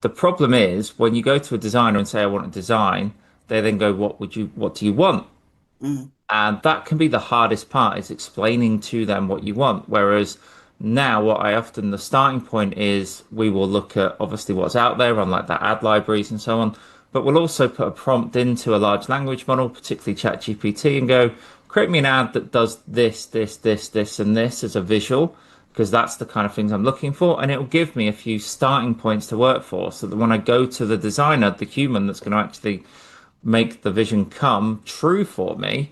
The problem is when you go to a designer and say, I want a design, they then go, what do you want? Mm. And that can be the hardest part is explaining to them what you want. Whereas now what I often, the starting point is we will look at obviously what's out there on like the ad libraries and so on, but we'll also put a prompt into a large language model, particularly ChatGPT, and go, create me an ad that does this, and this as a visual, because that's the kind of things I'm looking for. And it'll give me a few starting points to work for so that when I go to the designer, the human that's going to actually make the vision come true for me,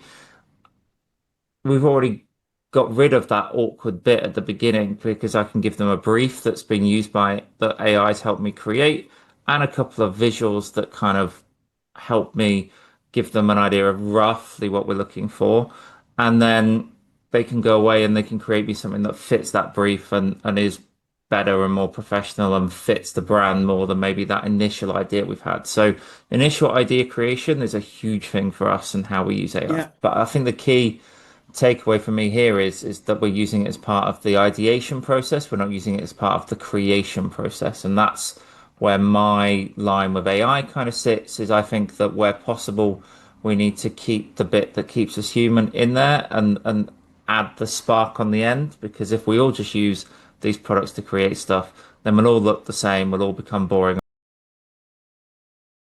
we've already got rid of that awkward bit at the beginning because I can give them a brief that's been used by the AI's helped me create and a couple of visuals that kind of help me give them an idea of roughly what we're looking for. And then they can go away and they can create me something that fits that brief and is better and more professional and fits the brand more than maybe that initial idea we've had. So initial idea creation is a huge thing for us and how we use AI. Yeah. But I think the key takeaway for me here is that we're using it as part of the ideation process. We're not using it as part of the creation process. And that's where my line with AI kind of sits is I think that where possible, we need to keep the bit that keeps us human in there and add the spark on the end. Because if we all just use these products to create stuff, then we'll all look the same. We'll all become boring.